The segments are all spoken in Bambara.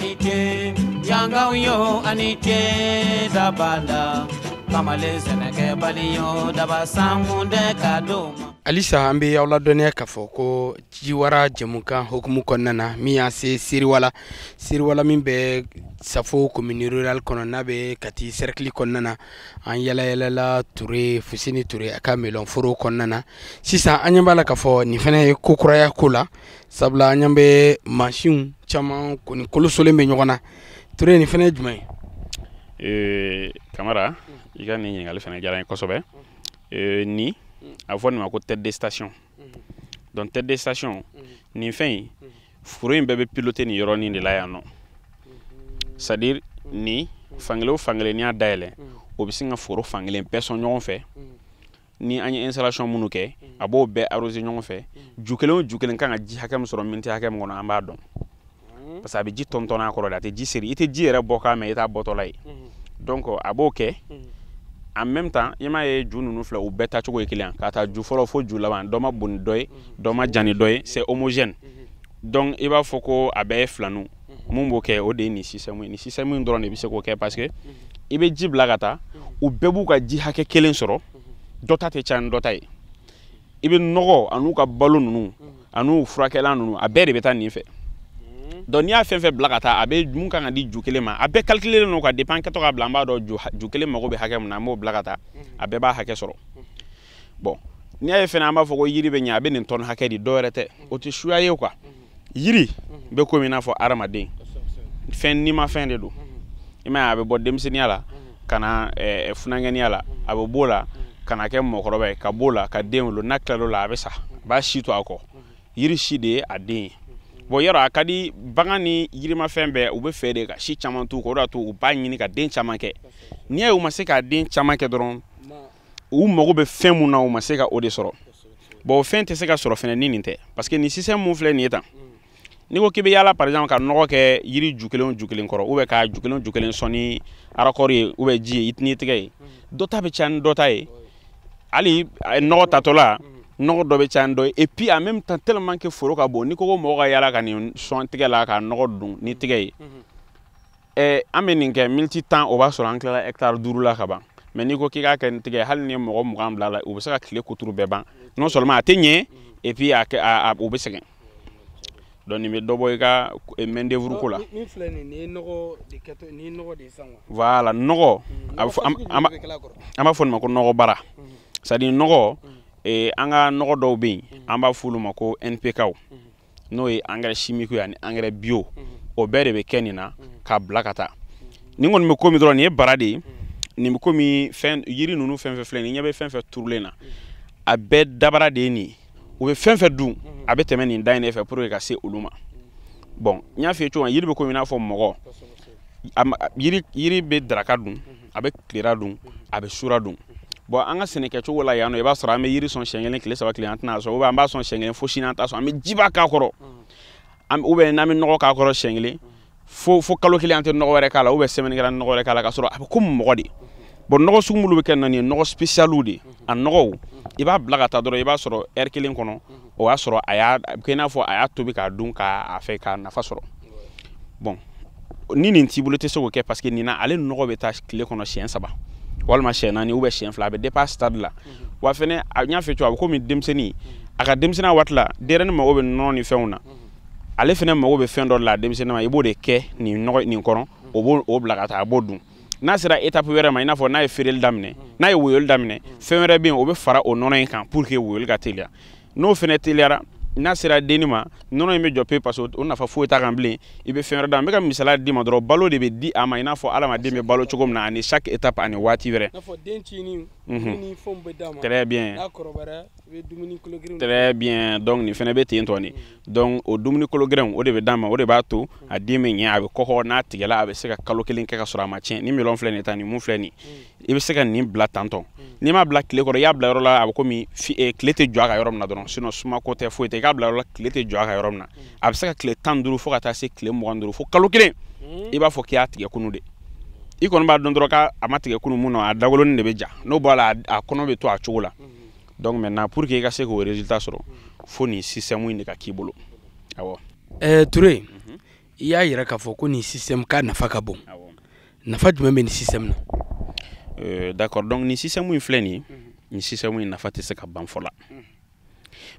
anite yanga yo anite dabanda kamale seneke baliyo daba samunde kadoma Alisa ambe ya wala dɔniya k'a fɔ ko jiwara jɛmukan hukumu kɔnɔna na min y'a se Siriwala min bɛ Safo commune rurale kɔnɔ n'a bɛ Kati cercle kɔnɔna na an yalayalala Ture Fuseni Ture a ka melon foro kɔnɔna na sisan an ɲɛ b'a la k'a fɔ nin fana ye kokuraya ko la sabula an ɲɛ bɛ mansinw caman kɔni kolosolen bɛ ɲɔgɔn na Ture nin fana ye jumɛn ye Kamara i ka nin ɲininkali fana diyara n ye kosɛbɛ ni a fɔ nin ma ko tête de station donc tête de station nin fɛn in foro in bɛɛ bɛ piloter nin yɔrɔnin de la yan nɔ c'est à dire ni fankelen o fankelen n'i y'a dayɛlɛ o bɛ sin ka foro fankelen bɛɛ sɔn ɲɔgɔn fɛ ni an ye installation minnu kɛ a b'o bɛɛ arroser ɲɔgɔn fɛ ju kelen o ju kelen kan ka ji hakɛ min sɔrɔ miniti hakɛ min kɔnɔ an b'a dɔn parce que a bɛ ji tɔntɔn a kɔrɔ de a tɛ ji seri i tɛ ji yɛrɛ bɔ k'a mɛn i t'a bɔtɔla ye donc a b'o kɛ en même temps i m'a ye ju ninnu filɛ u bɛɛ tacogo ye kelen ka taa ju fɔlɔ fo ju laban dɔ ma bon ni dɔ ye dɔ ma jan ni dɔ ye c'est homogène donc i b'a fɔ ko a bɛɛ ye filanu mun b'o kɛ o de ye nin système ye nin système in dɔrɔn de bɛ se k'o kɛ parce que i bɛ ji bila ka taa u bɛɛ b'u ka ji hakɛ kelen sɔrɔ dɔ ta tɛ caya ni dɔ ta ye i bɛ nɔgɔ an'u ka balo ninnu an'u furakɛlan ninnu a bɛɛ de bɛ taa nin fɛ donc n'i y'a fɛn fɛn bila ka taa a bɛ mun kan ka di ju kelen ma a bɛɛ calculer no ka dépend kɛtɔ ka bila an b'a dɔn ju kelen mago bɛ hakɛ min na an b'o bila ka taa a bɛɛ b'a hakɛ sɔrɔ bon n'i y'a ye fɛnɛ an b'a fɔ ko yiri bɛ ɲɛ a bɛ nin tɔni hakɛ di dɔ wɛrɛ tɛ o tɛ suya ye quoi yiri bɛ komi i n'a fɔ hadamaden fɛn ni ma fɛn de don i m'a ye a bɛ bɔ denmisɛnninya la ka na funankɛniya la a bɛ b'o la ka na kɛ mɔgɔkɔrɔba ye ka b'o la ka den wolo n'a tilal'o la a bɛ sa a b'a si to a kɔ yiri si de ye a den ye bon yɔrɔ a ka di bagan ni yirimafɛn bɛɛ u bɛ fɛ de ka si caman t'u kɔ o de y'a to u b'a ɲini ka den caman kɛ n'i y'a ye u ma se k'a den caman kɛ dɔrɔn u mago bɛ fɛn mun na u ma se ka o de sɔrɔ bon o fɛn tɛ se ka sɔrɔ fɛnɛ ni nin tɛ parce que nin système mun filɛ nin ye tan n'i ko k'i bɛ yaala par exemple ka nɔgɔ kɛ yiri ju kelen o ju kelen kɔrɔ ou bien ka ju kelen o ju kelen sɔn ni raccord ye ou bien ji ye i tɛgɛ ye dɔ ta bɛ caya ni dɔ ta ye hali nɔgɔ tatɔla nɔgɔ dɔ bɛ caya ni dɔ ye et puis en même temps tellement que foro ka bon n'i ko ko mɔgɔ ka yaala ka nin sɔn tigɛ la ka nɔgɔ dun ni tigɛ ye an bɛ nin kɛ miniti 10 o b'a sɔrɔ an tilala hectare 5 la ka ban mais n'i ko k'i k'a kɛ ni tigɛ hali ni mɔgɔ 20 bila la u bɛ se ka tile kuturu bɛɛ ban non seulement a tɛ ɲɛ et puis u bɛ sɛgɛn donc nin bɛ dɔ bɔ i ka main d'œuvre ko la min filɛ nin ye nɔgɔ de san wa voilà nɔgɔ an b'a fɔ nin ma ko nɔgɔ bara c'est à dire nɔgɔ an ka nɔgɔ dɔw bɛ yen an b'a fɔ olu ma ko NPK n'o ye engrais chimique ye ani engrais bio o bɛɛ de bɛ kɛ nin na k'a bila ka taa nin kɔni bɛ komi dɔrɔn nin ye bara de ye nin bɛ komi fɛn yiri ninnu fɛn fɛn filɛ nin ɲɛ bɛ fɛn fɛn turulen na a bɛɛ dabara de ye nin ye u bɛ fɛn fɛn dun a bɛ tɛmɛ nin da in de fɛ pour que ka se olu ma bon n y'a f'i ye cogo min yiri bɛ komi i n'a fɔ mɔgɔ yiri bɛ daraka dun a bɛ tilera dun a bɛ sura dun bon an ka sɛnɛkɛcogo la yan nɔ i b'a sɔrɔ an bɛ yiri sɔn siɲɛ kelen tile 3 tile an tɛna sɔrɔ ou bien an b'a sɔn siɲɛ kelen fo sini an t'a sɔn an bɛ jiba k'a kɔrɔ ou bien n'an bɛ nɔgɔ k'a kɔrɔ siɲɛ kelen fo kalo kelen an tɛ nɔgɔ wɛrɛ k'a la ou bien semaine kelen an tɛ nɔgɔ wɛrɛ k'a la ka sɔrɔ a bɛ komi mɔgɔ de bon nɔgɔ sugu minnu bɛ kɛ nin ye nɔgɔ spécial de a nɔgɔw i b'a bila ka taa dɔrɔn i b'a sɔrɔ heure kelen kɔnɔ o y'a sɔrɔ a bɛ kɛ i n'a fɔ a y'a tobi k'a dun k'a fɛ k'a nafa sɔrɔ bon ni nin t'i bolo i tɛ se k'o kɛ parce que nin na ale nɔgɔ bɛ taa tile kɔnɔ siɲɛ 3 walima siɲɛ 4 ou bien siɲɛ 2 a bɛ dépend stade la wa fɛnɛ n y'a fɛ cogo a bɛ komi denmisɛnnin a ka denmisɛnninya waati la denyɛrɛnin mago bɛ nɔnɔ ni fɛnw na ale fɛnɛ mago bɛ fɛn dɔ la denmisɛnnin ma i b'o de kɛ nin nɔgɔ nin kɔnɔ o b'o bila ka taa a b'o dun n'a sera étape wɛrɛ ma i n'a fɔ n'a ye feereli daminɛ n'a ye woyoli daminɛ fɛn wɛrɛ bɛ yen o bɛ fara o nɔnɔ in kan pour que woyoli ka teliya n'o fɛnɛ teliyara n'a sera denni ma nɔnɔ in bɛ jɔ pe parce que o nafa foyi t'a kan bilen i bɛ fɛn wɛrɛ d'a ma n bɛ ka misaliya d'i ma dɔrɔn balo de bɛ di a ma i n'a fɔ adamaden bɛ balo cogo min na ani chaque étape ani waati wɛrɛ très bien très bien donc nin fɛnɛ bɛ ten tɔ de donc o dumuni kolo gɛlɛnw o de bɛ d'a ma o de b'a to a den bɛ ɲɛ a bɛ kɔgɔ n'a tigɛla a bɛ se ka kalo kelen kɛ ka sɔrɔ a ma tiɲɛ ni melon filɛ nin ye tan nin mun filɛ nin i bɛ se ka nin bila tantɔ n'i m'a bila tile kɔrɔ i y'a bila yɔrɔ la a bɛ komi tile tɛ jɔ a kan yɔrɔ min na dɔrɔn sinon suma ko tɛ foyi tɛ i k'a bila yɔrɔ la tile tɛ jɔ a kan yɔrɔ min na a bɛ se ka tile 15 fo ka taa se tile 25 fo kalo kelen i b'a fɔ k'i y'a tigɛ kunu de i kɔni b'a dɔn dɔrɔn k'a ma tigɛ kunu mun na a dagolonin de bɛ ja n'o b'a la a kɔnɔ bɛ to a cogo la donc maintenant pour que i ka se k'o résultat sɔrɔ fo nin système in de ka k'i bolo awɔ Touré i y'a yira k'a fɔ ko nin système k'a nafa ka bon nafa jumɛn bɛ nin système na d'accord donc ni système in filɛ nin ye ni système in nafa tɛ se ka ban fɔla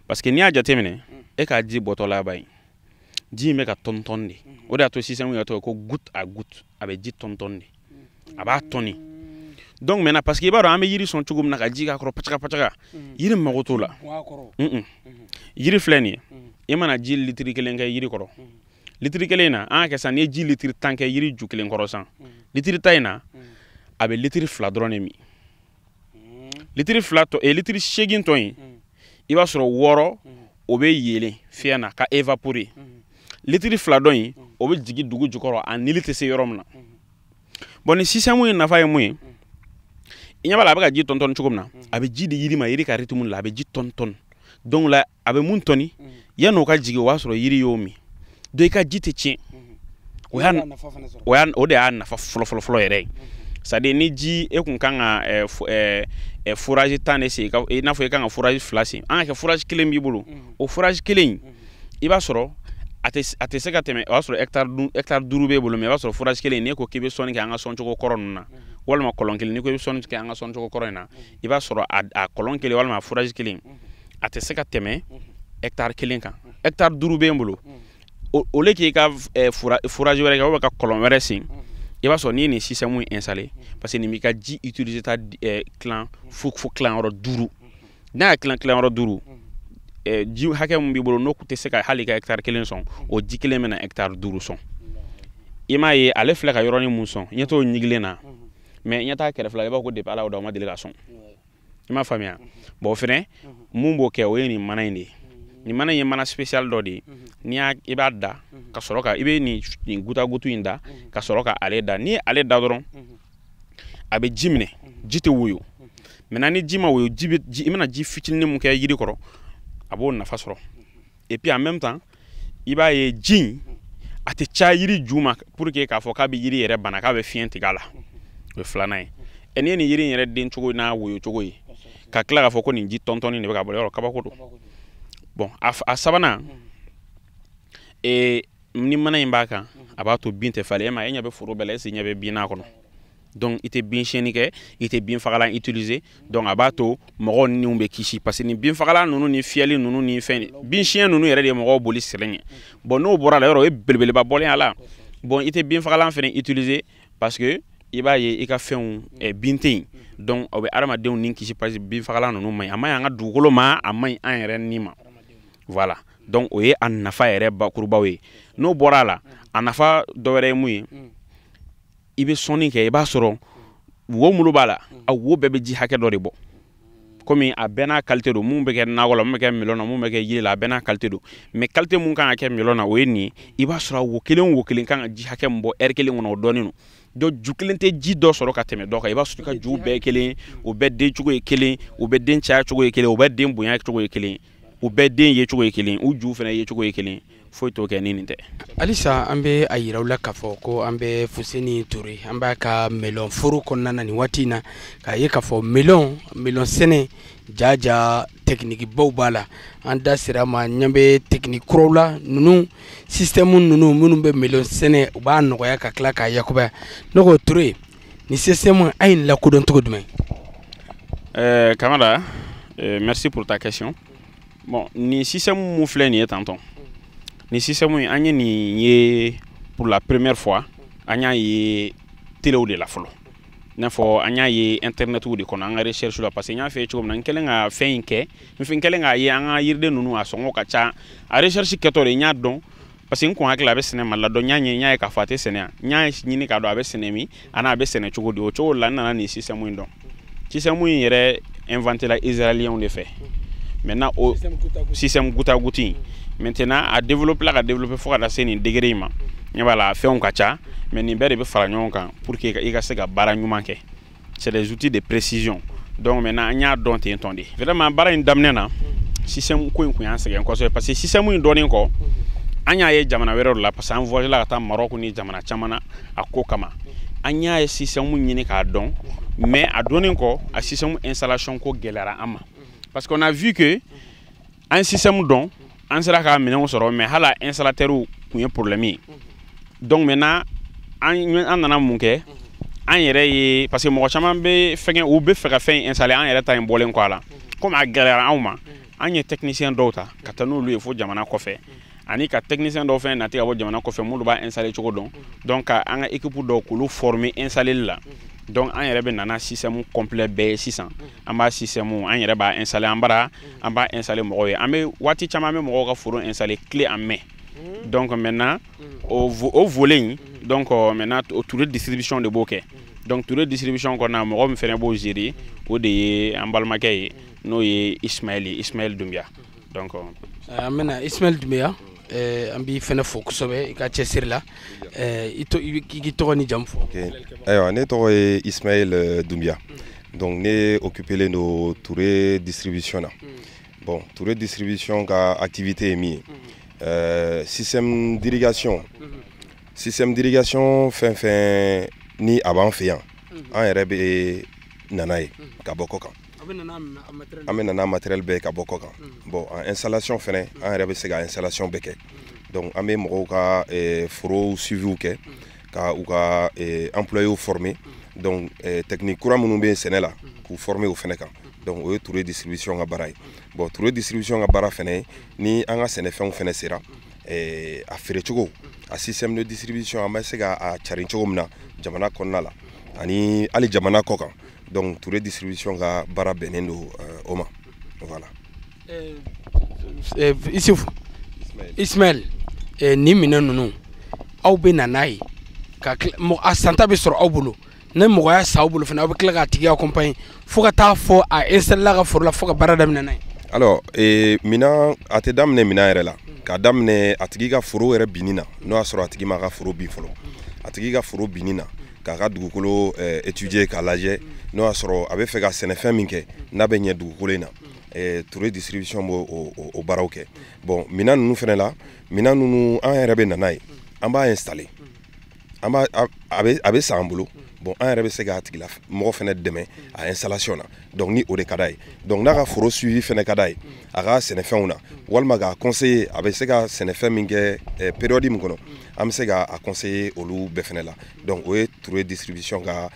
parce que n'i y'a jateminɛ e k'a ji bɔtɔ laban ye ji in bɛ ka tɔn de o de y'a to système in y'a to ko goutte à goutte a bɛ ji tɔn de a b'a tɔni donc maintenant parce que i b'a dɔn an bɛ yiri sɔn cogo min na ka ji k'a kɔrɔ pacaga pacaga yiri mago t'o la yiri filɛ nin ye i mana ji litiri kelen kɛ yiri kɔrɔ litiri kelen na an ka kɛ san n'i ye ji litiri 10 kɛ yiri ju kelen kɔrɔ san litiri ta in na a bɛ litiri 2 dɔrɔn de min litiri 2 tɔ litiri 8 tɔ in i b'a sɔrɔ 6 o bɛ yelen fiɲɛ na ka évaporer litiri 2 dɔ in o bɛ jigin dugu jukɔrɔ a nili tɛ se yɔrɔ min na bon ni système in nafa ye mun ye i ɲɛ b'a la a bɛ ka ji tɔn cogo min na a bɛ ji di yiri ma yiri ka rythme la a bɛ ji tɔn donc la a bɛ mun tɔni yan'o ka jigin o b'a sɔrɔ yiri y'o min donc i ka ji tɛ tiɲɛ o de y'a nafa fɔlɔ yɛrɛ ye c'est à dire ni ji e kun kan ka fourrage 10 de sen i n'a fɔ i kan ka fourrage 2 sen an ka kɛ fourrage kelen b'i bolo o fourrage kelen i b'a sɔrɔ a tɛ se ka tɛmɛ o b'a sɔrɔ hectare 5 b'e bolo mais i b'a sɔrɔ fourrage kelen n'i ko k'i bɛ sɔnni kɛ an ka sɔncogo kɔrɔ ninnu na walima kɔlɔn kelen n'i ko i bɛ sɔnni kɛ an ka sɔncogo kɔrɔ in na i b'a sɔrɔ a kɔlɔn kelen walima a fourrage kelen a tɛ se ka tɛmɛ hectare kelen kan hectare 5 b'e bolo au lieu k'i ka fourrage wɛrɛ kɛ ou ka kɔlɔn wɛrɛ sen i b'a sɔrɔ n'i ye nin système in installé parce que nin b'i ka ji utiliser ta clan fo clan yɔrɔ 5 n'a y'a clan yɔrɔ 5 ji hakɛ mun b'i bolo n'o tɛ se ka hali ka hectare kelen sɔn o ji kelen bɛna hectare 5 sɔn i m'a ye ale filɛ ka yɔrɔnin mun sɔn ɲɛ t'o ɲigilen na mais ɲɛ t'a kɛrɛfɛ la i b'a ko depuis ala o da o ma deli ka sɔn i m'a faamuya bon o fɛnɛ mun b'o kɛ o ye nin mana in de ye nin mana in ye mana spécial dɔ de ye n'i y'a i b'a da ka sɔrɔ ka i bɛ nin gutagutu in da ka sɔrɔ ka ale da n'i ye ale da dɔrɔn a bɛ ji minɛ ji tɛ woyo maintenant ni ji ma woyo i mana ji fitinin mun kɛ yiri kɔrɔ a b'o nafa sɔrɔ et puis en même temps i b'a ye ji in a tɛ caya yiri ju ma pour que k'a fɔ k'a bɛ yiri yɛrɛ bana k'a bɛ fiɲɛ tigɛ a la o ye filanan ye et n'i ye nin yiri in yɛrɛ den cogo n'a woyo cogo ye ka tila k'a fɔ ko nin ji tɔntɔnni de bɛ ka bɔ yɔrɔ kabako don bon a sabanan ni mana in b'a kan a b'a to bin tɛ falen e ma e ɲɛ bɛ foro bɛɛ la e se ɲɛ bɛ bin n'a kɔnɔ donc i tɛ bin siɲɛni kɛ i tɛ bin fagalan utiliser donc a b'a to mɔgɔw niw bɛ kisi parce que ni bin fagalan ninnu ni fiyɛli ninnu ni fɛn bin siɲɛ ninnu yɛrɛ de ye mɔgɔw boli sɛlɛn ye bon n'o bɔra la yɔrɔ o ye belebeleba bɔlen a la bon i tɛ bin fagalan fɛnɛ utiliser parce que i b'a ye i ka fɛnw bin tɛ yen donc o bɛ adamadenw ni kisi parce que bin fagalan ninnu man ɲi a man ɲi an ka dugukolo ma a man ɲi an yɛrɛ ni ma voilà donc o ye a nafa yɛrɛ bakurubaw ye n'o bɔra a la a nafa dɔ wɛrɛ ye mun ye i bɛ sɔnni kɛ i b'a sɔrɔ wo mulu b'a la a wo bɛɛ bɛ ji hakɛ dɔ de bɔ komi a bɛɛ n'a qualité don mun bɛ kɛ nakɔ la mun bɛ kɛ melon na mun bɛ kɛ yiri la a bɛɛ n'a qualité don mais qualité mun kan ka kɛ melon na o ye nin ye i b'a sɔrɔ wo kelen kan ka ji hakɛ min bɔ heure kelen kɔnɔ o dɔɔnin don donc ju kelen tɛ ji dɔ sɔrɔ ka tɛmɛ dɔ kan i b'a sɔrɔ i ka juw bɛɛ ye kelen o bɛɛ den cogo ye kelen o bɛɛ den caya cogo ye kelen o bɛɛ den bonya cogo ye kelen u bɛɛ den ye cogo ye kelen u ju fana ye cogo ye kelen foyi t'o kɛ ni nin tɛ halisa an bɛ a yiraw la k'a fɔ ko an bɛ Fuseni Ture an b'a ka melon foro kɔnɔna na nin waati in na k'a ye k'a fɔ melon sɛnɛ jaja technique baw b'a la an da sera ma ɲɛ bɛ technique kuraw la ninnu système ninnu minnu bɛ melon sɛnɛ u b'a nɔgɔya ka tila k'a yakubaya ne ko Ture ni système a ye nin lakodɔn cogo jumɛn Kamara merci pour ta question bon ni système mun filɛ nin ye tantɔn ni système in an ye nin ye pour la première fois an y'a ye telew de la fɔlɔ n'a fɔ an y'a ye internetiw de kɔnɔ an ka recherche la parce que n y'a fɛ cogo min na n kɛlen ka fɛn in kɛ n kɛlen k'a ye an ka yiriden ninnu a sɔngɔ ka ca a recherche kɛtɔ de n y'a dɔn parce que n kun hakili a bɛ sɛnɛ Mali la dɔn n y'a ye k'a fɔ a tɛ sɛnɛ yan n y'a ɲini k'a dɔn a bɛ sɛnɛ min ani a bɛ sɛnɛ cogo di o cogo la n nana nin système in dɔn système in yɛrɛ inventé la israélien de fɛ maintenant o système goutte à goutte maintenant a développé fo ka taa se nin degré in ma ɲɛ b'a la fɛnw ka ca mais nin bɛɛ de bɛ fara ɲɔgɔn kan pour que i ka se ka baara ɲuman kɛ c'est des outils de précision donc maintenant an y'a dɔn ten tɔn de vraiment baara in daminɛ na système ko in kun y'an sɛgɛn kosɛbɛ parce que système in dɔnnen kɔ an y'a ye jamana wɛrɛw la parce que an voyage la ka taa Maroc ni jamana caman na a ko kama an y'a ye système ɲini k'a dɔn mais a dɔnnen kɔ a système installation ko gɛlɛyara an ma parce qu'on a vu que un système dɔn an sera ka minɛnw sɔrɔ mais hala installateur kun ye problème ye donc maintenant an nana mun kɛ an yɛrɛ ye parce que mɔgɔ caman bɛ fɛngɛ u bɛ fɛ ka fɛn installer an yɛrɛ ta in bɔlen kɔ a la comme a gɛlɛyara anw ma an ye technicien dɔw ta ka taa n'olu ye fo jamana kɔfɛ ani ka technicien dɔw fɛn nati ka bɔ jamana kɔfɛ minnu b'a installer cogo dɔn donc ka an ka équipe dɔw k'olu former installer la donc an yɛrɛ bɛ nana système complet bɛɛ ye sisan an b'a système an yɛrɛ b'a installer an b'a installer mɔgɔw ye an bɛ waati caman an bɛ mɔgɔw ka foro installer clé en main donc maintenant au volet donc maintenant au tour de distribution de b'o kɛ donc tour de distribution kɔnɔna mɔgɔ min fɛnɛ b'o gérer o de ye an balimakɛ ye n'o ye Ismaël Doumbia donc an bɛna Ismaël Doumbia an b'i fɛnɛ fo kosɛbɛ i ka cɛsiri la i k'i tɔgɔ ni jamu fɔ. Ayiwa ne tɔgɔ ye Ismaël Doumbia donc ne occupé no Touré distribution na bon Touré distribution ka activité ye min ye système d'irrigation fɛn ni a b'an fɛ yan an yɛrɛ bɛ nana ye ka bɔ kɔ kan an bɛ nana matériel bɛɛ ka bɔ kɔ kan bon en installation fɛnɛ an yɛrɛ bɛ se ka installation bɛɛ kɛ donc an bɛ mɔgɔw ka foro suiviw kɛ ka u ka employés former donc technique kura minnu bɛ sɛnɛ la k'u former o fɛnɛ kan donc o ye Touré distribution ka baara ye bon Touré distribution ka baara fɛnɛ ni an ka sɛnɛfɛnw fɛnɛ sera a feere cogo a système de distribution an bɛ se ka a carin cogo min na jamana kɔnɔna la ani hali jamana kɔ kan donc Touré distribution ka baara bɛnnen don o ma voilà. Ismaël ni minɛn ninnu aw bɛ na n'a ye ka a santa bɛ sɔrɔ aw bolo ne mɔgɔya sa aw bolo fana aw bɛ tila k'a tigi accompagner fo ka taa fɔ a installer la ka foro la fo ka baara daminɛ n'a ye. Alors minɛn a tɛ daminɛ minɛn yɛrɛ la k'a daminɛ a tigi ka foro yɛrɛ binni na n'o y'a sɔrɔ a tigi ma ka foro bin fɔlɔ a tigi ka foro binni na k'a ka dugukolo étudier k'a lajɛ n'o y'a sɔrɔ a bɛ fɛ ka sɛnɛfɛn min kɛ n'a bɛ ɲɛ dugukolo in na Touré distribution b'o o baaraw kɛ bon minɛn ninnu fɛnɛ la minɛn ninnu an yɛrɛ bɛ nana ye an b'a installer a bɛ san an bolo bon an yɛrɛ bɛ se k'a tigila mɔgɔ fɛnɛ dɛmɛ a installation na donc ni o de ka d'a ye donc n'a ka foro suivi fɛnɛ ka d'a ye a ka sɛnɛfɛnw na walima k'a conseiller a bɛ se ka sɛnɛfɛn min kɛ période min kɔnɔ an bɛ se k'a conseiller olu bɛɛ fɛnɛ la donc o ye Touré distribution ka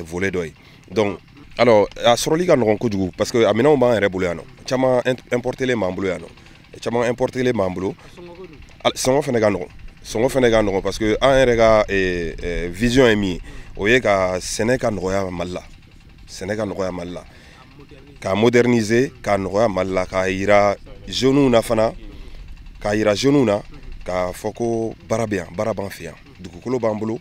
volet dɔ ye donc alors a sɔrɔli ka nɔgɔn kojugu parce que a minɛnw b'an yɛrɛ bolo yan nɔ caman importelen b'an bolo yan nɔ caman importelen b'an bolo sɔngɔ fɛnɛ ka nɔgɔn parce que an yɛrɛ ka vision ye min ye o ye ka sɛnɛ ka nɔgɔya Mali la k'a moderniser k'a nɔgɔya Mali la k'a yira jeunes na fana k'a fɔ ko baara bɛ yan baara b'an fɛ yan dugukolo b'an bolo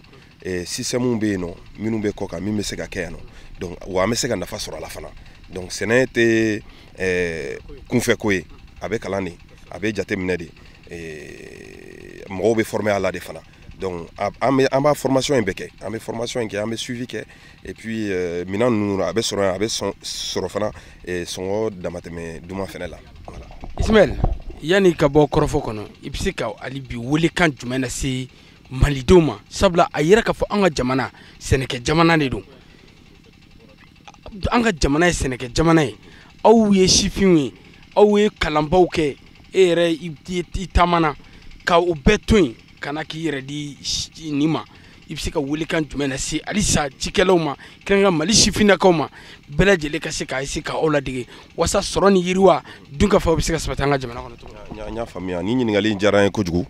système bɛ yen nɔ minnu bɛ kɔ kan min bɛ se ka kɛ yan nɔ donc wa an bɛ se ka nafa sɔrɔ a la fana donc sɛnɛ tɛ kunfɛ ko ye a bɛ kalan de a bɛ jateminɛ de mɔgɔw bɛ former a la de fana donc an b'a formation in bɛɛ kɛ an bɛ formation in kɛ an bɛ suivi kɛ et puis minɛn ninnu a bɛ sɔrɔ fana sɔngɔ damatɛmɛ duman fɛnɛ la voilà. Ismaël yanni ka bɔ kɔrɔfɔ kɔnɔ i bɛ se ka hali bi welekan jumɛn lase malidenw ma sabula a yɛrɛ k'a fɔ an ka jamana sɛnɛkɛ jamana de don an ka jamana ye sɛnɛkɛ jamana ye aw ye sifinw ye aw ye kalanbaw kɛ e yɛrɛ i taamana ka o bɛɛ to yen ka na k'i yɛrɛ di nin ma i bɛ se ka welekan jumɛn lase halisa cikɛlaw ma kɛrɛnkɛrɛn Mali sifinnakaw ma bɛɛ lajɛlen ka se k'a essayer k'aw ladege walasa sɔrɔ ni yiriwa dunkafaw bɛ se ka sabati an ka jamana kɔnɔ cogo min na. N y'a faamuya ni ɲininkali in diyara n ye kojugu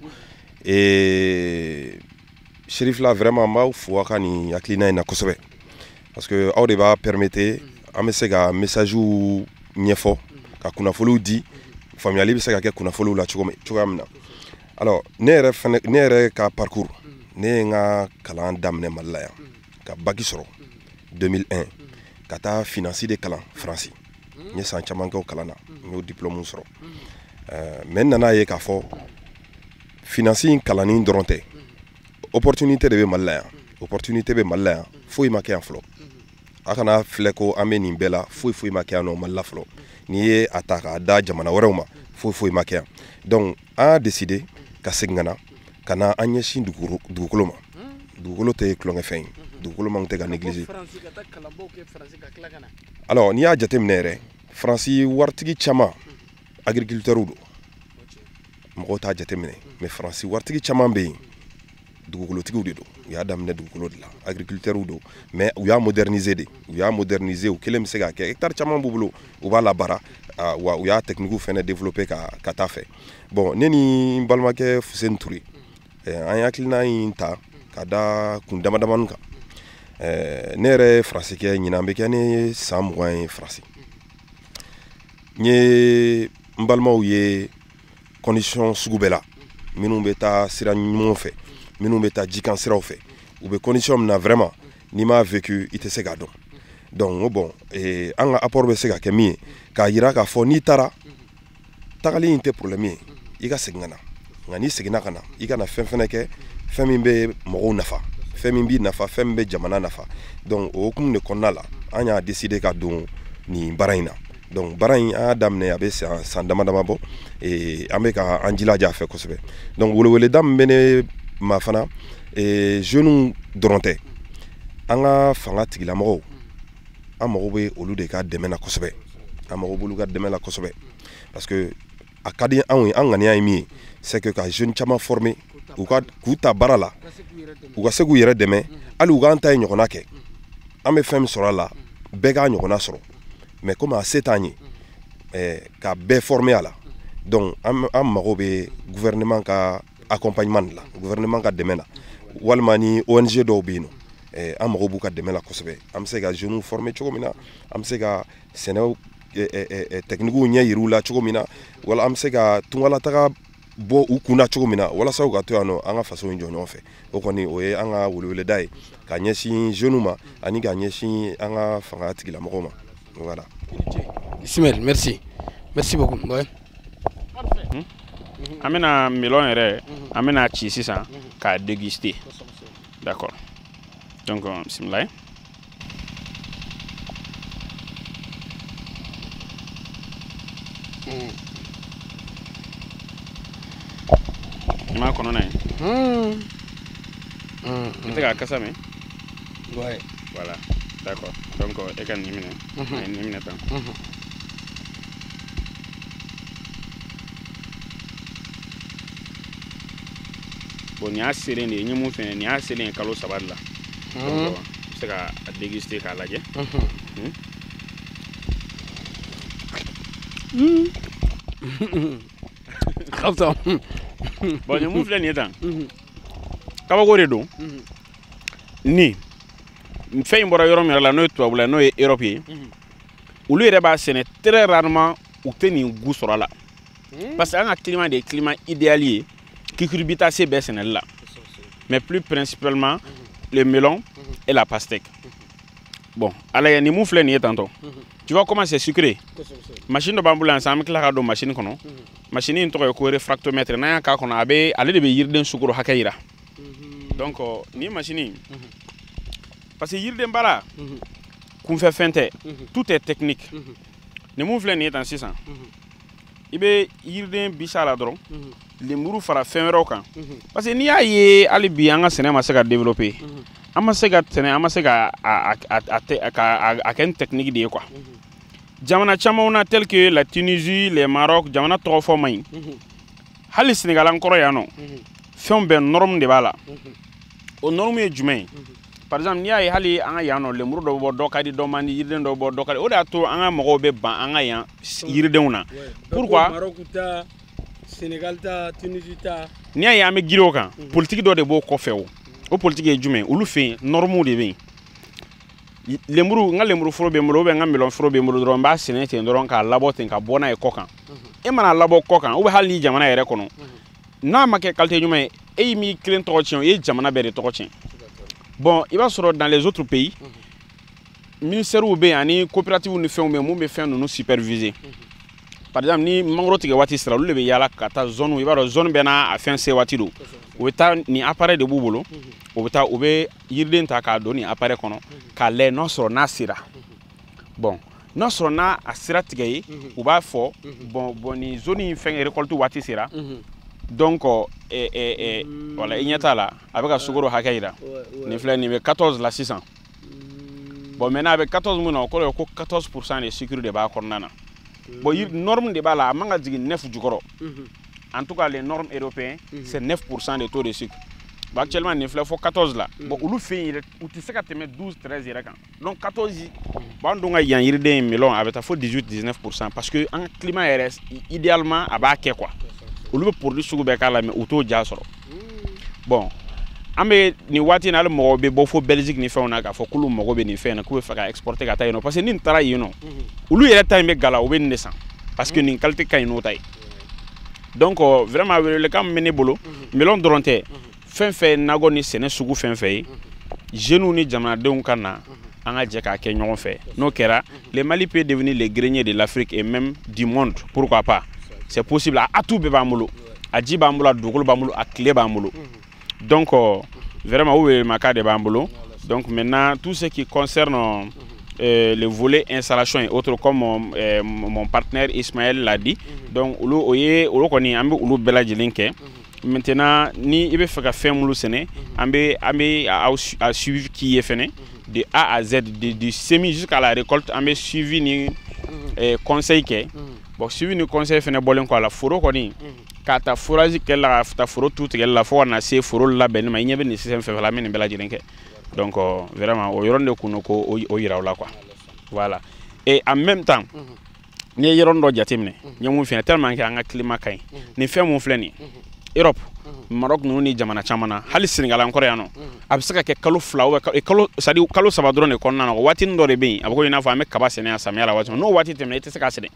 Sherifla vraiment n b'aw fo a ka nin hakilina in na kosɛbɛ parce que aw de b'a permettre an bɛ se ka messagew ɲɛfɔ ka kunnafoniw di faamuyali bɛ se ka kɛ kunnafoniw la cogoya min na alors ne yɛrɛ ka parcours ne ye n ka kalan daminɛ Mali la yan ka bac sɔrɔ 2001 ka taa finance de kalan France n ye san caman kɛ o kalan na n y'o diplôme sɔrɔ mais n nana ye k'a fɔ finance in kalanni dɔrɔn tɛ opportunité de bɛ Mali la yan foyi ma kɛ yan fɔlɔ a kana filɛ ko an bɛ nin bɛɛ la foyi ma kɛ yan nɔ Mali la fɔlɔ n'i ye a ta k'a da jamana wɛrɛw ma foyi ma kɛ yan donc an y'a décidé ka segin ka na an ɲɛsin dugukolo ma dugukolo tɛ tulonkɛfɛn ye dugukolo man tɛ ka négliger alors n'i y'a jateminɛ yɛrɛ Faransi waritigi caman agriculteurs don mɔgɔw t'a jateminɛ mais Faransi waritigi caman bɛ yen dugukolotigiw de don u y'a daminɛ dugukolo de la agriculteurs don mais u y'a moderniser de u y'a moderniser u kelen bɛ se k'a kɛ hectare caman b'u bolo u b'a labara wa u y'a technique fɛnɛ développer ka taa fɛ bon ne ni n balimakɛ Fuseni Ture an ye hakilina in ta ka da kun damadamanin kan ne yɛrɛ ye France kɛ ɲinan bɛ kɛ ne san 20 ye France n ye n balimaw ye condition sugu bɛɛ la minnu bɛ taa sira ɲumanw fɛ minnu bɛ taa jikan siraw fɛ u bɛ condition min na vraiment n'i m'a vécu i tɛ se k'a dɔn donc bon an ka apport bɛ se ka kɛ min ye k'a yira k'a fɔ n'i taara tagali in tɛ problème ye i ka segin ka na nka n'i seginna ka na i kana fɛn fɛnɛ kɛ fɛn min bɛ mɔgɔw nafa fɛn min b'i nafa fɛn min bɛ jamana nafa donc o hukumu de kɔnɔna la an y'a décider ka don nin baara in na donc baara in an y'a daminɛ a bɛ san dama dama bɔ an bɛ ka an jilaja a fɛ kosɛbɛ donc weleweleda min bɛ ne ma fana jeunes dɔrɔn tɛ an ka fanga tigilamɔgɔw an mago bɛ olu de ka dɛmɛ na kosɛbɛ an mago b'olu ka dɛmɛ la kosɛbɛ parce que a ka di anw ye an ŋaniya ye min ye c'est que ka jeunes caman former k'u ta baara la u ka se k'u yɛrɛ dɛmɛ hali u k'an ta ye ɲɔgɔnna kɛ an bɛ fɛn min sɔrɔ a la bɛɛ k'a ɲɔgɔnna sɔrɔ mais comme a se t'an ye ka bɛɛ former a la donc an mago bɛ gouvernement ka accompagnement de la gouvernement ka dɛmɛ na walima ni ONG dɔw bɛ yen nɔ an mago b'u ka dɛmɛ la kosɛbɛ an bɛ se ka jeunes former cogo min na an bɛ se ka sɛnɛw techniquew ɲɛ yir'u la cogo min na wala an bɛ se ka tungalataga bɔ u kunna cogo min na walasa u ka to yan nɔ an ka faso in jɔ ɲɔgɔn fɛ o kɔni o ye an ka weleweleda ye ka ɲɛsin jeunes ma ani ka ɲɛsin an ka fanga tigilamɔgɔw ma voilà. Ismaël, merci beaucoup. Ouais. An bɛna melon yɛrɛ an bɛna ci sisan k'a déguster d'accord donc bisimilayi. I m'a kɔnɔna ye i tɛ k'a kasa mɛn voilà d'accord donc e ka nin minɛ nin minɛ tan bon nin y'a selen de ye n ye mun fɛ nin y'a selen ye kalo 3 de la donc i bɛ se ka déguster k'a lajɛ bon nin mun filɛ nin ye tan kabako de don ni fɛn in bɔra yɔrɔ min yɛrɛ la n'o ye tubabula n'o ye Europe ye olu yɛrɛ b'a sɛnɛ très rarement u tɛ nin goût sɔrɔ a la parce que an ka climat de ye climat idéal ye cucurbitacé bɛɛ sɛnɛli la mais plus principalement le melon et la pastèque bon ala ni mun filɛ nin ye tantɔ tu vois comment c'est sucré machine dɔ b'an bolo yan sisan an bɛ tila ka don machine kɔnɔ machine in tɔgɔ ye ko réfractomètre n'an y'a k'a kɔnɔ ale de bɛ yiriden sukaro hakɛ yira donc ni machine parce que yiriden baara kunfɛ fɛn tɛ tout est technique ni mun filɛ nin ye tan sisan i bɛ yiriden bisa la dɔrɔn lemuru fara fɛn wɛrɛw kan parce que n'i y'a ye hali bi an ka sɛnɛ ma se ka développer an ma se ka sɛnɛ an ma se ka a kɛ ni technique de ye quoi jamana camanw na tel que la Tunisie les Maroc jamana tɔgɔ fɔ man ɲi hali Sénégal an kɔrɔ yan nɔ fɛnw bɛɛ norme de b'a la o norme ye jumɛn ye par exemple n'i y'a ye hali an ka yan nɔ lemuru dɔ bɛ bɔ dɔ ka di dɔ man di yiriden dɔ bɛ bɔ dɔ ka di o de y'a to an ka mɔgɔw bɛ ban an ka yan yiridenw na pourquoi Sénégal ta Tunisie ta n'i y'a ye an bɛ girin o kan politique dɔ de b'o kɔfɛ o politique ye jumɛn olu fɛ yen normes de bɛ yen lemuru n ka lemuru foro bɛ n bolo ou bien n ka melon foro bɛ n bolo dɔrɔn n b'a sɛnɛ ten dɔrɔn k'a labɔ ten ka bɔ n'a ye kɔ kan e mana labɔ kɔ kan ou bien hali ni jamana yɛrɛ kɔnɔ n'a ma kɛ qualité ɲuman ye e y'i m'i kelen tɔgɔ tiɲɛ o ye jamana bɛɛ de tɔgɔ tiɲɛ bon i b'a sɔrɔ dans les autres pays ministères bɛ yen ani coopératives ni fɛnw bɛ yen mun bɛ fɛn ninnu superviser par exemple ni mangoro tigɛ waati sera olu de bɛ yaala ka taa zone i b'a dɔn zone bɛɛ n'a fɛn se waati don u bɛ taa ni appareil de b'u bolo u bɛ yiriden ta k'a don ni appareil kɔnɔ k'a lajɛ n'a sɔrɔ n'a sera bon n'a sɔrɔ n'a sera tigɛ ye u b'a fɔ bon ni zone in fɛn récolte waati sera donc voilà i ɲɛ t'a la a bɛ ka sukaro hakɛ yira nin filɛ nin bɛ 14 la sisan bon maintenant a bɛ 14 mun na o kɔrɔ ye ko 14% de sucre de b'a kɔnɔna na bon norme de b'a la a man ka jigin 9 jukɔrɔ en tout cas les normes européennes c'est 9% de taux de sucre Bon, actuellement il faut 14 là bon olu fait ou tu sais qu'à te mettre 12 13 yɛrɛ kan donc 14 bon donc il y a un yiriden melon avec ta faut 18 19% parce que en climat yɛrɛ idéalement a b'a kɛ quoi olu bɛ produit sugu bɛɛ k'a la mais u t'o ja sɔrɔ bon an bɛ nin waati na hali mɔgɔw bɛ bɔ fo Belgique ni fɛnw na k'a fɔ k'olu mago bɛ nin fɛn na k'u bɛ fɛ ka exporter ka taa yen nɔ parce que ni nin taara yen nɔ olu yɛrɛ ta in bɛ gala u bɛ nin de san parce que nin qualité ka ɲi n'o ta ye donc vraiment welewelekan min bɛ ne bolo melon dɔrɔn tɛ fɛn fɛn nakɔ ni sɛnɛ sugu fɛn fɛn ye jeunes ni jamanadenw ka na an ka jɛ k'a kɛ ɲɔgɔn fɛ n'o kɛra le Mali peut devenir le grenier de l'Afrique et même du monde pourquoi pas c'est possible a tout bɛɛ b'an bolo a ji b'an bolo a dugukolo b'an bolo a tile b'an bolo donc vraiment o weleweleka de b'an bolo donc maintenant tout ce qui concerne le volet installation et autres comme mon partenaire Ismaël l'a dit donc olu kɔni an bɛ olu bɛɛ lajɛlen kɛ maintenant ni i bɛ fɛ ka fɛn minnu sɛnɛ an bɛ a suivi k'i ye fɛnɛ de A à Z du semis jusqu'à la récolte an bɛ suivi ni conseil kɛ bon suivi ni conseil fɛnɛ bɔlen kɔ a la foro kɔni k'a ta forage kɛli la ka ta foro tu tigɛli la fo ka na se foro labɛnni ma i ɲɛ bɛ nin système fɛn fɛn la an bɛ nin bɛɛ lajɛlen kɛ donc vraiment o yɔrɔ de kun ko o yira o la quoi voilà et en même temps ni ye yɔrɔ dɔ jateminɛ n ye mun f'i ɲɛna tellement que an ka climat ka ɲi nin fɛn mun filɛ nin ye Europe Maroc ninnu ni jamana caman na hali Sénégal an kɔrɔ yan nɔ a bɛ se ka kɛ kalo 2 ou kalo kalo 3 dɔrɔn de kɔnɔna na waatinin dɔ de bɛ yen a bɛ ko i n'a fɔ an bɛ kaba sɛnɛ yan samiya la waati min n'o waati tɛmɛna i tɛ se k'a sɛnɛ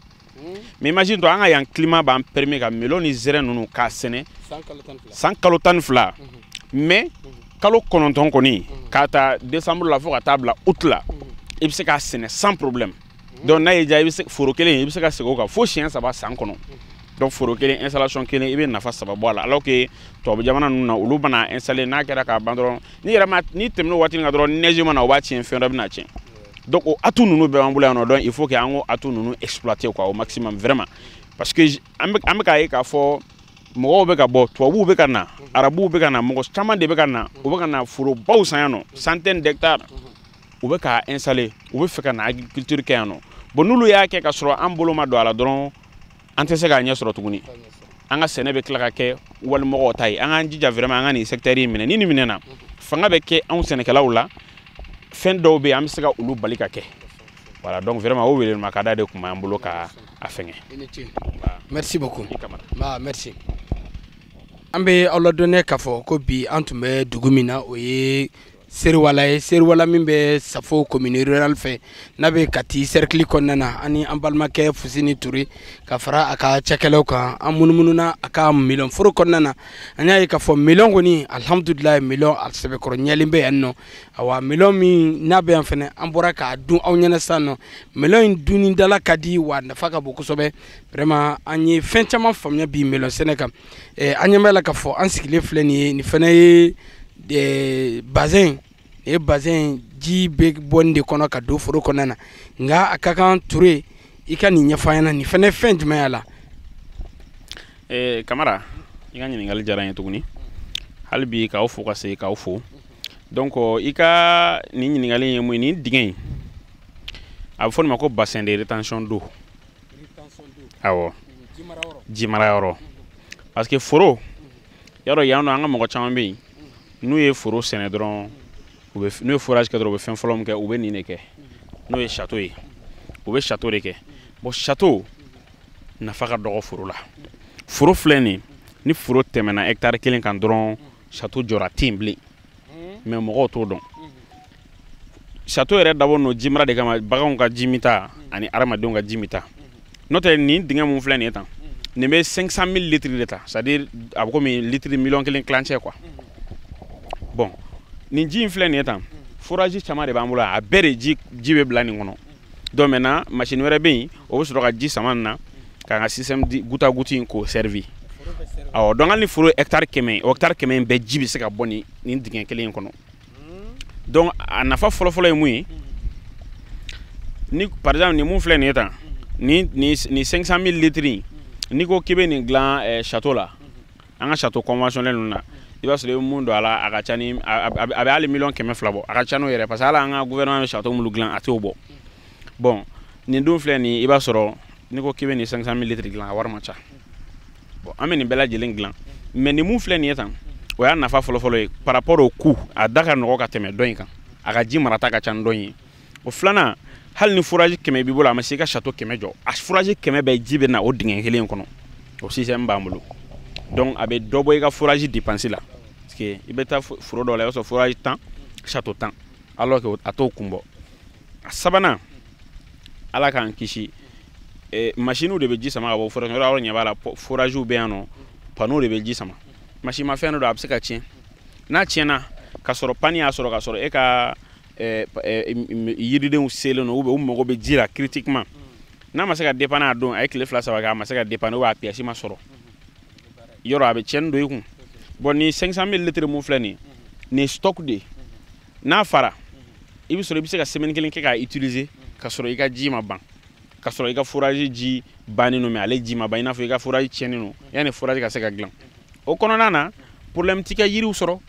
mais imagine toi an ka yan climat b'an permet ka melon ni zɛrɛn ninnu k'a sɛnɛ san kalo 12 mais kalo 9 kɔni k'a ta décembre la fo ka taa bila août la i bɛ se k'a sɛnɛ sans problème donc n'a y'i diya i bɛ se foro kelen i bɛ se ka segin o kan fo siɲɛ 3 san kɔnɔ donc foro kelen installation kelen i bɛ nafa 3 bɔ a la alors que tubabu jamana ninnu na olu bɛna installer n'a kɛra k'a ban dɔrɔn ni yɛrɛ ma ni tɛmɛna waati min kan dɔrɔn neige mana o b'a tiɲɛ fɛn dɔ bɛna tiɲɛ donc o atout ninnu bɛɛ b'an bolo yan nɔ donc il faut que an k'o atout ninnu exploiter quoi au maximum vraiment parce que an bɛ k'a ye k'a fɔ mɔgɔw bɛ ka bɔ tubabuw bɛ ka na arabuw bɛ ka na mɔgɔ caman de bɛ ka na u bɛ ka na forobaw san yan nɔ centaine d'hectares u bɛ k'a installer u bɛ fɛ ka na agriculture kɛ yan nɔ bon n'olu y'a kɛ ka sɔrɔ an bolo ma don a la dɔrɔn an tɛ se k'a ɲɛ sɔrɔ tuguni an ka sɛnɛ bɛ tila ka kɛ walimɔgɔw ta ye an k'an jija vraiment an ka nin secteur in minɛ ni nin minɛna fanga bɛ kɛ anw sɛnɛkɛlaw la fɛn dɔw bɛ yen an bɛ se ka olu bali ka kɛ voilà donc vraiment o welewelemada de tun b'an bolo ka a fɛngɛ. Merci beaucoup. Merci. An bɛ aw ladɔnniya k'a fɔ ko bi an tun bɛ dugu min na o ye Seriwala ye Seriwala min bɛ Safo commune rurale fɛ n'a bɛ Kati cercle kɔnɔna na ani an balimakɛ Fusini Ture ka fara a ka cakɛlaw kan an munumununa a ka million foro kɔnɔna na an y'a ye k'a fɔ million kɔni alhamdulilayi million a sɛbɛkɔrɔ ɲɛlen bɛ yan nɔ awa million min n'a bɛ yan fɛnɛ an bɔra k'a dun aw ɲɛna sisan nɔ million in dunni dala ka di wa nafa ka bon kosɛbɛ vraiment an ye fɛn caman faamuya bi million sɛnɛ kan an ɲɛ b'a la k'a fɔ an sigilen filɛ nin ye nin fɛnɛ ye bazin bazin ji bɛ bɔ nin de kɔnɔ ka don foro kɔnɔna na nka a ka kan Ture i ka nin ɲɛfɔ an ɲɛna nin fɛnɛ fɛn jumɛn y'a la. Kamara i ka ɲininkali diyara n ye tuguni hali bi k'aw fo ka segin k'aw fo donc i ka nin ɲininkali ye mun ye nin dingɛ in a bɛ fɔ nin ma ko bassin de rétention d'eau awɔ jimarayɔrɔ parce que foro yɔrɔ yan nɔ an ka mɔgɔ caman bɛ yen n'u ye foro sɛnɛ dɔrɔn n'u ye forage kɛ dɔrɔn u bɛ fɛn fɔlɔ min kɛ u bɛ nin de kɛ n'o ye château ye u bɛ château de kɛ bon château nafa ka dɔgɔ foro la foro filɛ nin ni foro tɛmɛna hectare 1 kan dɔrɔn château jɔra tɛ yen bilen mais mɔgɔw t'o dɔn château yɛrɛ dabɔ n'o jimara de kama baganw ka ji min ta ani adamadenw ka ji min ta n'o tɛ nin dingɛ mun filɛ nin ye tan nin bɛ 500 000 litres de ta c'est à dire a bɛ komi litre miliyɔn 1 kilancɛ quoi bon nin ji in filɛ nin ye tan forage caman de b'an bolo a bɛɛ de ji bɛ bila nin kɔnɔ donc maintenant machine wɛrɛ bɛ yen o bɛ sɔrɔ ka ji sama nin na k'an ka système goutte à goutte in k'o servi awɔ donc hali ni foro hectare 100 o hectare 100 in bɛɛ ji bɛ se ka bɔ nin dingɛ kelen in kɔnɔ donc a nafa fɔlɔfɔlɔ ye mun ye ni par exemple nin mun filɛ nin ye tan ni 500 000 litres in n'i ko k'i bɛ nin dilan château la an ka château conventionnel ninnu na i b'a sɔrɔ i bɛ mun don a la a ka ca ni a bɛ hali miliyɔn 200 bɔ a ka ca n'o yɛrɛ parce que hali an ka gouvernement bɛ château minnu dilan a t'o bɔ bon nin dun filɛ nin i b'a sɔrɔ n'i ko k'i bɛ nin 500 000 litres dilan a wari ma ca bon an bɛ nin bɛɛ lajɛlen dilan mais nin mun filɛ nin ye tan o y'a nafa fɔlɔ-fɔlɔ ye par rapport au coût a da ka nɔgɔ ka tɛmɛ dɔ in kan a ka ji marata ka ca ni dɔ in ye o filanan hali ni fourage 100 b'i bolo a ma se i ka château 100 jɔ a fourage 100 bɛɛ ji bɛ na o dingɛ kelen in kɔnɔ o système b'an bolo donc a bɛ dɔ bɔ i ka fourage dépense la parce que i bɛ taa foro dɔ la i b'a sɔrɔ fourage 10 château 10 alors que a t'o kun bɔ a sabanan ala k'an kisi machine de bɛ ji sama ka bɔ forage yɔrɔ ɲɛ b'a la fourage bɛ yan nɔ panneau de bɛ ji sama machine ma fɛn dɔ a bɛ se ka tiɲɛ n'a tiɲɛna ka sɔrɔ panne y'a sɔrɔ ka sɔrɔ e ka yiridenw selen don u mago bɛ ji la critiquement n'a ma se ka dépanner a don a ye tile 2 3 kɛ a ma se ka dépanner a pièce ma sɔrɔ yɔrɔ a bɛ tiɲɛni don i kun bon ni 500 000 litres mun filɛ nin ni stock de n'a fara i bɛ sɔrɔ i bɛ se ka semaine kelen kɛ k'a utiliser ka sɔrɔ i ka ji ma ban ka sɔrɔ i ka fourage ji bannen don mais ale ji ma ban i n'a fɔ i ka fourage tiɲɛnen don yanni fourage ka se ka dilan o kɔnɔna na problème ti kɛ yiriw sɔrɔ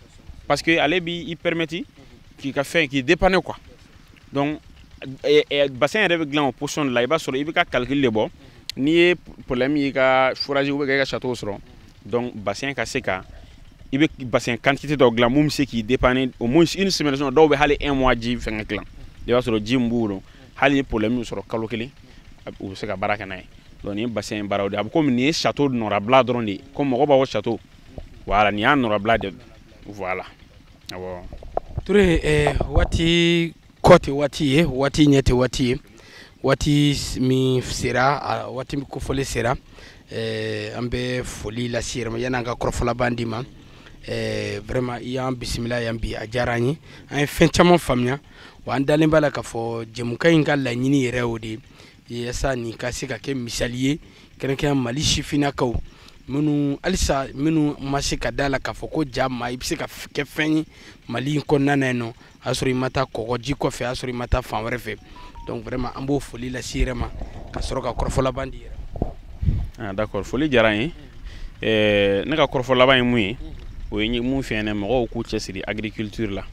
parce que ale b'i permettre k'i ka fɛn k'i dépanner quoi donc bassin yɛrɛ bɛ dilan o position de la i b'a sɔrɔ i bɛ ka calcul de bɔ n'i ye problème y'i ka fourage ou i ka château sɔrɔ donc bassin ka se ka i bɛ bassin quantité dɔ dilan mun bɛ se k'i dépanner au moins une semaine dɔw bɛ hali 1 mois ji fɛngɛ dilan i b'a sɔrɔ ji min b'u bolo hali ni problème y'u sɔrɔ kalo kelen u bɛ se ka baara kɛ n'a ye donc nin bassin in baaraw de a bɛ komi nin ye château nɔrabila dɔrɔn de ye comme mɔgɔ b'a fɔ château voilà nin y'a nɔrabila de voilà awɔ. Toure waati kɔ tɛ waati ye waati ɲɛ tɛ waati ye waati min sera waati min kofɔli sera an bɛ foli lase yɛrɛ ma yan'an ka kɔrɔfɔlaban di ma vraiment i y'an bisimila yan bi a diyara an ye an ye fɛn caman faamuya wa an dalen b'a la k'a fɔ jɛmukan in ka laɲini yɛrɛ o de ye yasa nin ka se ka kɛ misali ye kɛrɛnkɛrɛnya Mali sifinnakaw minnu halisa minnu ma se ka da la k'a fɔ ko ja ma i bɛ se ka kɛ fɛn ye Mali in kɔnɔna na yen nɔ a sɔrɔ i ma taa kɔgɔji kɔfɛ a sɔrɔ i ma taa fan wɛrɛ fɛ donc vraiment an b'o foli lase yɛrɛ ma ka sɔrɔ ka kɔrɔfɔ laban di yɛrɛ. D'accord foli diyara n ye ne ka kɔrɔfɔ laban ye mun ye o ye mun fɛ yen mɔgɔw k'u cɛsiri agriculture la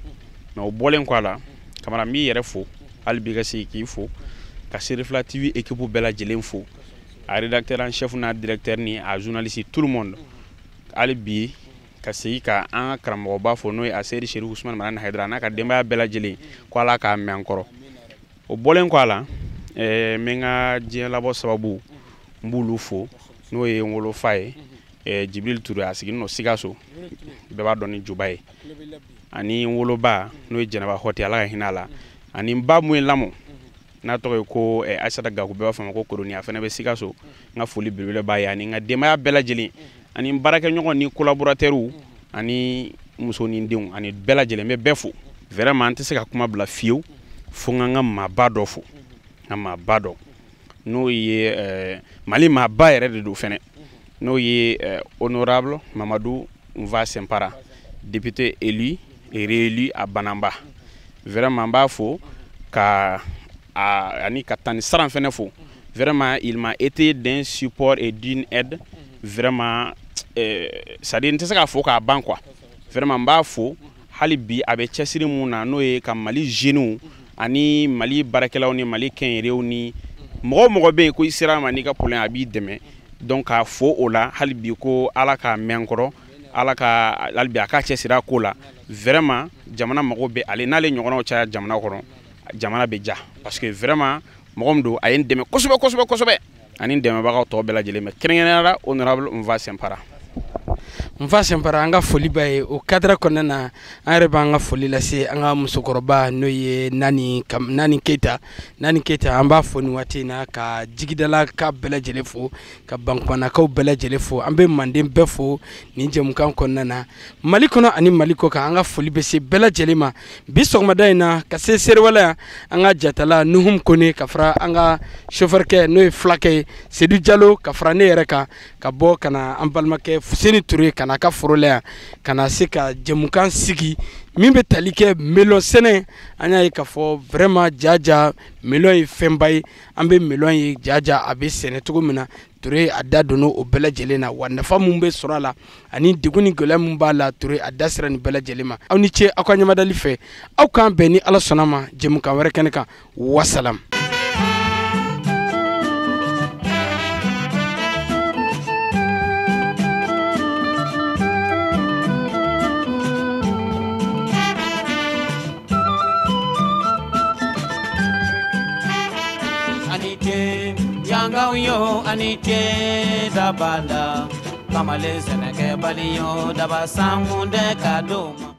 mais o bɔlen kɔ a la kamara n b'i yɛrɛ fo hali bi ka se k'i fo ka Serifla TV équipe bɛɛ lajɛlen fo a rédacteur en chef n'a directeur ni a journaliste tout le monde hali bi ka segin ka an ka karamɔgɔba fo n'o ye Aseri Sherifu Usumani Manani Hayidara n'a ka denbaya bɛɛ lajɛlen ko Ala k'a mɛn an kɔrɔ o bɔlen kɔ a la n bɛ n ka diɲɛ labɔ sababu n b'olu fo n'o ye n wolofa ye Jibril Ture a sigilen don Sikaso bɛɛ b'a dɔn ni Juba ye ani n woloba n'o ye Jɛnɛba Hɔti Ala ka hinɛ a la ani n ba mun ye lamɔ n'a tɔgɔ ye ko Aisata Gaku bɛɛ b'a fɔ a ma ko Koroni a fana bɛ Sikaso n ka foli belebele b'a ye ani n ka denbaya bɛɛ lajɛlen ani n baarakɛɲɔgɔn ni collaborateurs ani muso ni denw ani bɛɛ lajɛlen n bɛ bɛɛ fo vraiment n tɛ se ka kuma bila fiyewu fo n ka n ka maaba dɔ fo n ka maaba dɔ n'o ye Mali maaba yɛrɛ de don fɛnɛ n'o ye honorable Mamadou Nva Sempara député élu et réélu à Banamba vraiment n b'a fo ka ani ka tani saran fɛnɛ fo vraiment il m'a été d'un support et d'une aide vraiment c'est-à-dire n tɛ se k'a fo k'a ban quoi vraiment n b'a fo hali bi a bɛ cɛsiri mun na n'o ye ka Mali jeunes ani Mali baarakɛlaw ni Mali kɛnyɛrɛyew ni mɔgɔ mɔgɔ bɛ yen ko i sera a ma n'i ka problème a b'i dɛmɛ donc k'a fo o la hali bi ko Ala k'a mɛn an kɔrɔ Ala ka hali bi a k'a cɛsiri a ko la vraiment jamana mago bɛ ale n'ale ɲɔgɔnnaw caya jamana kɔnɔ jamana bɛ ja parce que vraiment mɔgɔ min don a ye n dɛmɛ kosɛbɛ kosɛbɛ kosɛbɛ ani n dɛmɛbagaw tɔw bɛɛ lajɛlen mais kɛrɛnkɛrɛnnenya la honorable Nva Sempara. Nfa Sempara an ka foli b'a ye o cadre kɔnɔna na an yɛrɛ b'an ka foli lase an ka musokɔrɔba n'o ye Nani Keyita an b'a fo nin waati in na ka jigidala ka bɛɛ lajɛlen fo ka Bankumanakaw bɛɛ lajɛlen fo an bɛ Manden bɛɛ fo nin jɛmukan kɔnɔna na Mali kɔnɔ ani Mali kɔ kan an ka foli bɛ se bɛɛ lajɛlen ma bi sɔgɔmada in na ka se Seriwala yan an ka jatala Nuhum Kone ka fara an ka chauffeur n'o ye fulakɛ ye Seydou Diallo ka fara ne yɛrɛ kan ka bɔ ka na an balimakɛ Fuseni Ture kana ka foro la yan kana se ka jɛmukan sigi min bɛ tali kɛ melon sɛnɛ an y'a ye k'a fɔ vraiment jaja melon ye fɛnba ye an bɛ melon ye jaja a bɛ sɛnɛ cogo min na Ture a da donna o bɛɛ lajɛlen na wa nafa mun bɛ sɔrɔ a la ani degun ni gɛlɛya mun b'a la Ture a da sera nin bɛɛ lajɛlen ma aw ni ce aw ka ɲamadali fɛ aw k'an bɛn ni Ala sɔnna ma jɛmukan wɛrɛ kɛnɛ kan wasalam. yangaw yo ani ce da banda kamale sɛnɛkɛbali yo daba sanmunde ka d'o ma